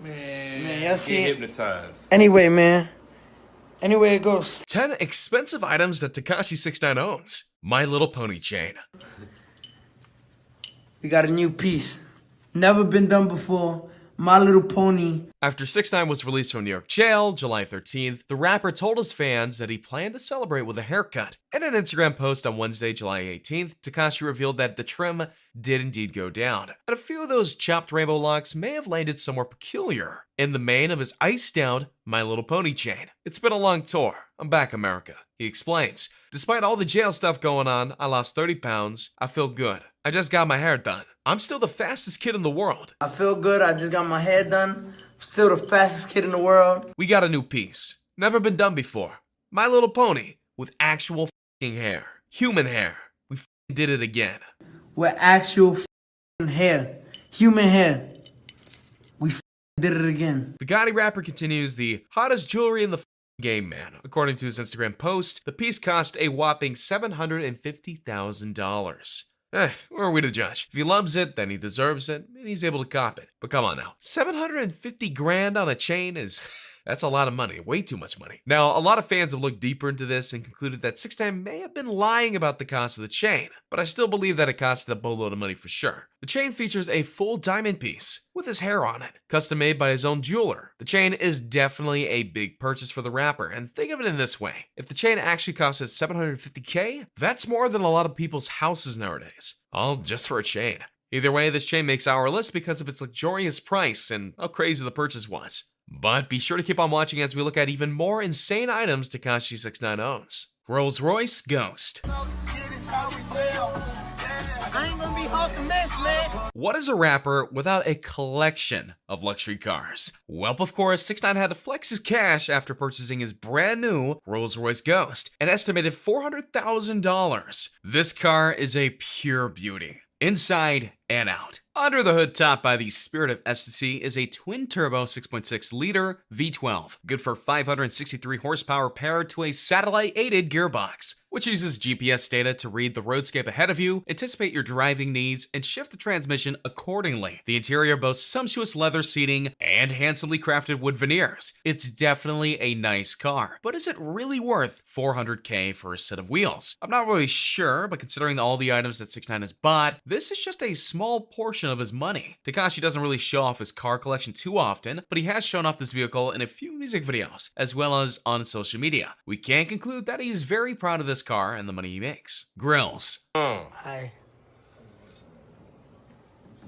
Man, y'all see Get it? hypnotized. Anyway, man. Anyway it goes. 10 expensive items that Tekashi 69 owns. My Little Pony chain. We got a new piece. Never been done before. My Little Pony. After 6ix9ine was released from New York jail July 13th, the rapper told his fans that he planned to celebrate with a haircut. In an Instagram post on Wednesday, July 18th, Tekashi revealed that the trim did indeed go down, and a few of those chopped rainbow locks may have landed somewhere peculiar in the mane of his iced-out My Little Pony chain. It's been a long tour. I'm back, America. He explains. Despite all the jail stuff going on, I lost 30 pounds. I feel good. I just got my hair done. I'm still the fastest kid in the world. I feel good. I just got my hair done. Still the fastest kid in the world. We got a new piece. Never been done before. My Little Pony with actual f***ing hair. Human hair. We f***ing did it again. With actual hair. Human hair. We did it again. The Gotti rapper continues the hottest jewelry in the game, man. According to his Instagram post, the piece cost a whopping $750,000. Who are we to judge? If he loves it, then he deserves it, and he's able to cop it. But come on now, 750 grand on a chain is... That's a lot of money, way too much money. Now, a lot of fans have looked deeper into this and concluded that 6ix9ine may have been lying about the cost of the chain, but I still believe that it costed a boatload of money for sure. The chain features a full diamond piece with his hair on it, custom made by his own jeweler. The chain is definitely a big purchase for the rapper, and think of it in this way. If the chain actually costed $750K, that's more than a lot of people's houses nowadays. All just for a chain. Either way, this chain makes our list because of its luxurious price and how crazy the purchase was. But be sure to keep on watching as we look at even more insane items Tekashi 69 owns. Rolls Royce Ghost. What is a rapper without a collection of luxury cars? Well, of course, 6ix9ine had to flex his cash after purchasing his brand new Rolls Royce Ghost, an estimated $400,000. This car is a pure beauty, inside and out. Under the hood, topped by the Spirit of Ecstasy, is a twin-turbo 6.6-liter V12, good for 563 horsepower paired to a satellite-aided gearbox, which uses GPS data to read the roadscape ahead of you, anticipate your driving needs, and shift the transmission accordingly. The interior boasts sumptuous leather seating and handsomely crafted wood veneers. It's definitely a nice car, but is it really worth $400K for a set of wheels? I'm not really sure, but considering all the items that 6ix9ine has bought, this is just a small portion of his money. Tekashi doesn't really show off his car collection too often, but he has shown off this vehicle in a few music videos, as well as on social media. We can conclude that he's very proud of this car and the money he makes. Grills. Aye.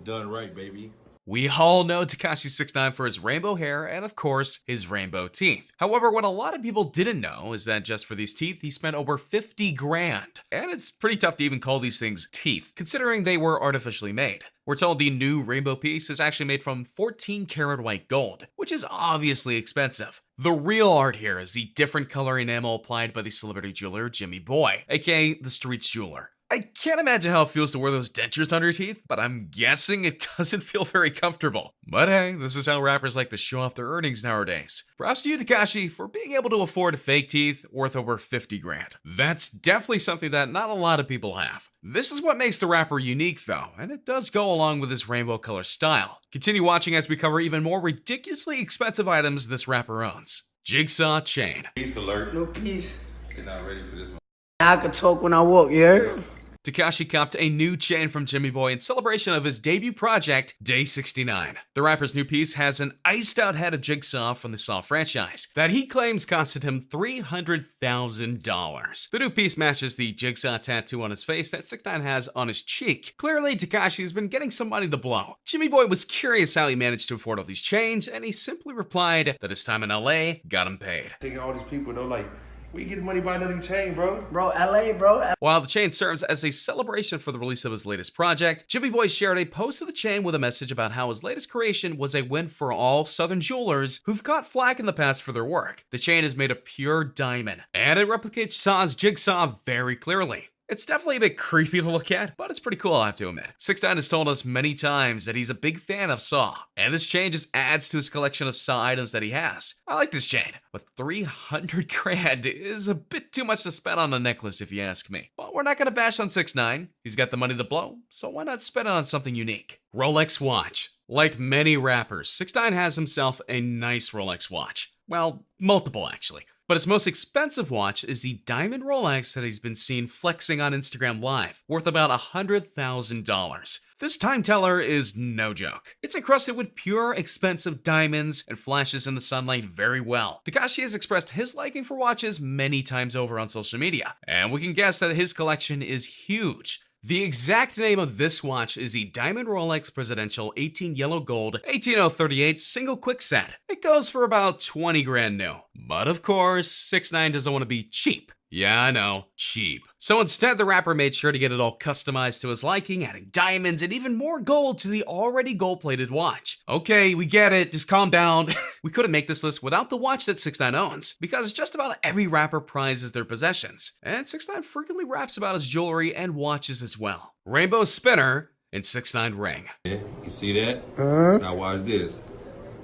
Done right, baby. We all know Tekashi 69 for his rainbow hair and, of course, his rainbow teeth. However, what a lot of people didn't know is that just for these teeth, he spent over 50 grand. And it's pretty tough to even call these things teeth, considering they were artificially made. We're told the new rainbow piece is actually made from 14 karat white gold, which is obviously expensive. The real art here is the different color enamel applied by the celebrity jeweler Jimmy Boy, aka the Streets Jeweler. I can't imagine how it feels to wear those dentures on your teeth, but I'm guessing it doesn't feel very comfortable. But hey, this is how rappers like to show off their earnings nowadays. Props to you, Tekashi, for being able to afford fake teeth worth over 50 grand. That's definitely something that not a lot of people have. This is what makes the rapper unique though, and it does go along with his rainbow color style. Continue watching as we cover even more ridiculously expensive items this rapper owns. Jigsaw chain. Peace alert. No peace. You're not ready for this one. I can talk when I walk, you heard? Tekashi copped a new chain from Jimmy Boy in celebration of his debut project, Day 69. The rapper's new piece has an iced-out head of Jigsaw from the Saw franchise that he claims costed him $300,000. The new piece matches the Jigsaw tattoo on his face that 6ix9ine has on his cheek. Clearly, Tekashi has been getting some money to blow. Jimmy Boy was curious how he managed to afford all these chains, and he simply replied that his time in LA got him paid. Taking all these people, though, like, we get money buying a new chain, bro. Bro, LA, bro. While the chain serves as a celebration for the release of his latest project, Jimmy Boy shared a post of the chain with a message about how his latest creation was a win for all Southern jewelers who've caught flack in the past for their work. The chain is made of pure diamond, and it replicates Saw's Jigsaw very clearly. It's definitely a bit creepy to look at, but it's pretty cool, I have to admit. 6ix9ine has told us many times that he's a big fan of Saw, and this chain just adds to his collection of Saw items that he has. I like this chain, but 300 grand is a bit too much to spend on a necklace if you ask me. But we're not gonna bash on 6ix9ine. He's got the money to blow, so why not spend it on something unique? Rolex watch. Like many rappers, 6ix9ine has himself a nice Rolex watch. Well, multiple actually. But his most expensive watch is the diamond Rolex that he's been seen flexing on Instagram Live, worth about $100,000. This time teller is no joke. It's encrusted with pure, expensive diamonds and flashes in the sunlight very well. Tekashi has expressed his liking for watches many times over on social media, and we can guess that his collection is huge. The exact name of this watch is the Diamond Rolex Presidential 18 Yellow Gold 18038 Single Quick Set. It goes for about 20 grand new. But of course, 6ix9ine doesn't want to be cheap. Yeah, I know, cheap. So instead, the rapper made sure to get it all customized to his liking, adding diamonds and even more gold to the already gold-plated watch. Okay, we get it, just calm down. We couldn't make this list without the watch that 6ix9ine owns, because just about every rapper prizes their possessions. And 6ix9ine frequently raps about his jewelry and watches as well. Rainbow Spinner and 6ix9ine Ring. Yeah, you see that? Now watch this.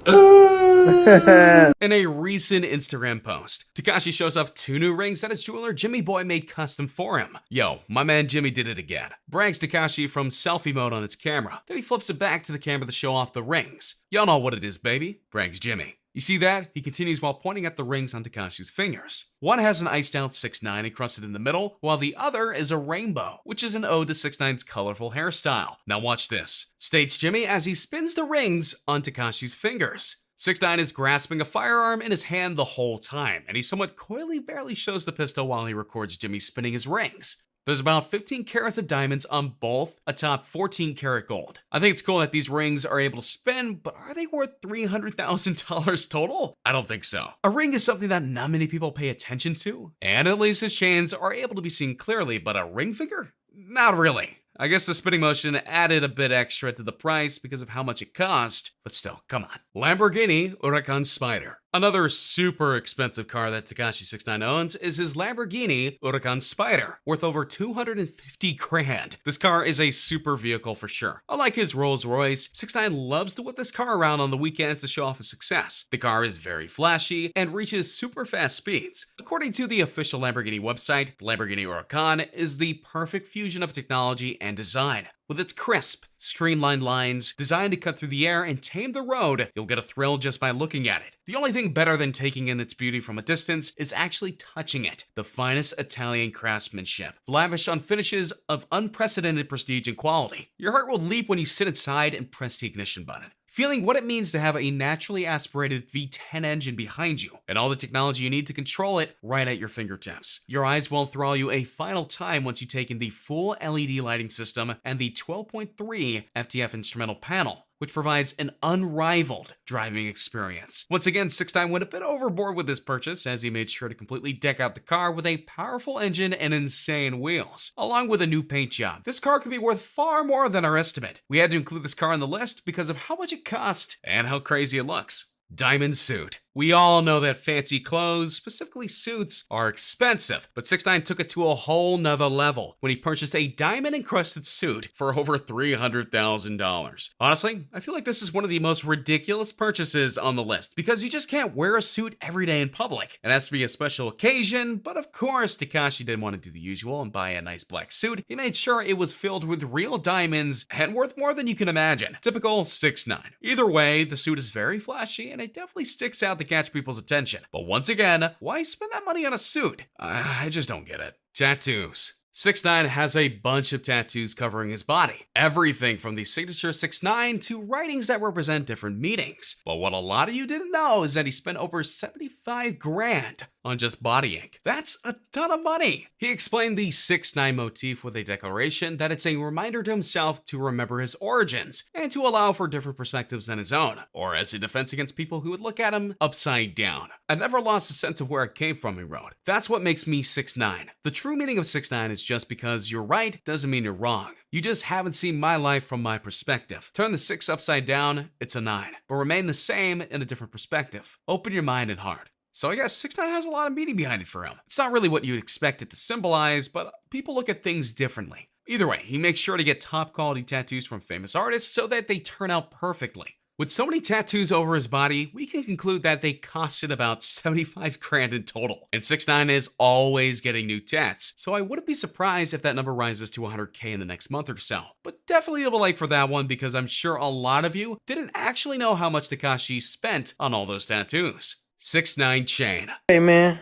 In a recent Instagram post, Tekashi shows off 2 new rings that his jeweler Jimmy Boy made custom for him. Yo, my man Jimmy did it again. Brags Tekashi from selfie mode on its camera. Then he flips it back to the camera to show off the rings. Y'all know what it is, baby. Brags Jimmy. You see that? He continues while pointing at the rings on Tekashi's fingers. One has an iced out 6ix9ine encrusted in the middle, while the other is a rainbow, which is an ode to 6ix9ine's colorful hairstyle. Now watch this, states Jimmy as he spins the rings on Tekashi's fingers. 6ix9ine is grasping a firearm in his hand the whole time, and he somewhat coyly barely shows the pistol while he records Jimmy spinning his rings. There's about 15 carats of diamonds on both, atop 14 karat gold. I think it's cool that these rings are able to spin, but are they worth $300,000 total? I don't think so. A ring is something that not many people pay attention to, and at least his chains are able to be seen clearly, but a ring finger? Not really. I guess the spinning motion added a bit extra to the price because of how much it cost, but still, come on. Lamborghini Huracan Spider. Another super expensive car that Tekashi 6ix9ine owns is his Lamborghini Huracan Spider, worth over 250 grand. This car is a super vehicle for sure. Unlike his Rolls Royce, 6ix9ine loves to whip this car around on the weekends to show off his success. The car is very flashy and reaches super fast speeds. According to the official Lamborghini website, the Lamborghini Huracan is the perfect fusion of technology and design. With its crisp, streamlined lines, designed to cut through the air and tame the road, you'll get a thrill just by looking at it. The only thing better than taking in its beauty from a distance is actually touching it. The finest Italian craftsmanship, lavish on finishes of unprecedented prestige and quality. Your heart will leap when you sit inside and press the ignition button, feeling what it means to have a naturally aspirated V10 engine behind you, and all the technology you need to control it right at your fingertips. Your eyes won't enthrall you a final time once you take in the full LED lighting system and the 12.3 FTF instrumental panel, which provides an unrivaled driving experience. Once again, 6ix9ine went a bit overboard with this purchase, as he made sure to completely deck out the car with a powerful engine and insane wheels, along with a new paint job. This car could be worth far more than our estimate. We had to include this car on the list because of how much it cost and how crazy it looks. Diamond suit. We all know that fancy clothes, specifically suits, are expensive, but 6ix9ine took it to a whole nother level when he purchased a diamond-encrusted suit for over $300,000. Honestly, I feel like this is one of the most ridiculous purchases on the list, because you just can't wear a suit every day in public. It has to be a special occasion, but of course, Tekashi didn't want to do the usual and buy a nice black suit. He made sure it was filled with real diamonds and worth more than you can imagine. Typical 6ix9ine. Either way, the suit is very flashy, and it definitely sticks out to catch people's attention. But once again, why spend that money on a suit? I just don't get it. Tattoos. 6ix9ine has a bunch of tattoos covering his body. Everything from the signature 6ix9ine to writings that represent different meanings. But what a lot of you didn't know is that he spent over 75 grand on just body ink. That's a ton of money. He explained the 6ix9ine motif with a declaration that it's a reminder to himself to remember his origins and to allow for different perspectives than his own, or as a defense against people who would look at him upside down. I never lost a sense of where it came from, he wrote. That's what makes me 6ix9ine. The true meaning of 6ix9ine is just because you're right doesn't mean you're wrong. You just haven't seen my life from my perspective. Turn the 6 upside down, it's a 9, but remain the same in a different perspective. Open your mind and heart. So I guess 6ix9ine has a lot of meaning behind it for him. It's not really what you'd expect it to symbolize, but people look at things differently. Either way, he makes sure to get top quality tattoos from famous artists so that they turn out perfectly. With so many tattoos over his body, we can conclude that they costed about 75 grand in total. And 6ix9ine is always getting new tats, so I wouldn't be surprised if that number rises to 100K in the next month or so. But definitely leave a like for that one because I'm sure a lot of you didn't actually know how much Tekashi spent on all those tattoos. 6ix9ine chain. Hey, man.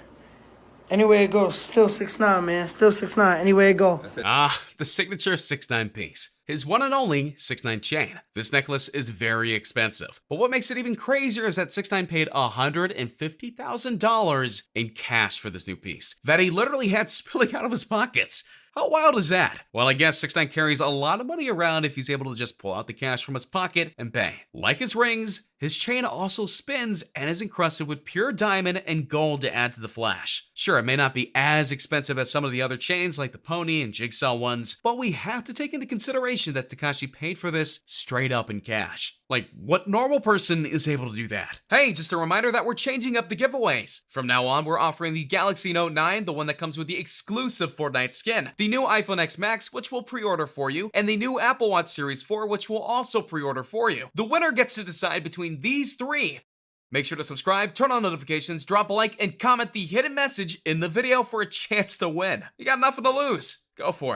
Anywhere it goes, still 6ix9ine, man. Still 6ix9ine. Anywhere it go. Ah, the signature 6ix9ine piece. His one and only 6ix9ine chain. This necklace is very expensive, but what makes it even crazier is that 6ix9ine paid $150,000 in cash for this new piece that he literally had spilling out of his pockets. How wild is that? Well, I guess 6ix9ine carries a lot of money around if he's able to just pull out the cash from his pocket and pay. Like his rings, his chain also spins and is encrusted with pure diamond and gold to add to the flash. Sure, it may not be as expensive as some of the other chains like the Pony and Jigsaw ones, but we have to take into consideration that Tekashi paid for this straight up in cash. Like, what normal person is able to do that? Hey, just a reminder that we're changing up the giveaways. From now on, we're offering the Galaxy Note 9, the one that comes with the exclusive Fortnite skin, the new iPhone X Max, which we'll pre-order for you, and the new Apple Watch Series 4, which we'll also pre-order for you. The winner gets to decide between these three. Make sure to subscribe, turn on notifications, drop a like, and comment the hidden message in the video for a chance to win. You got nothing to lose. Go for it.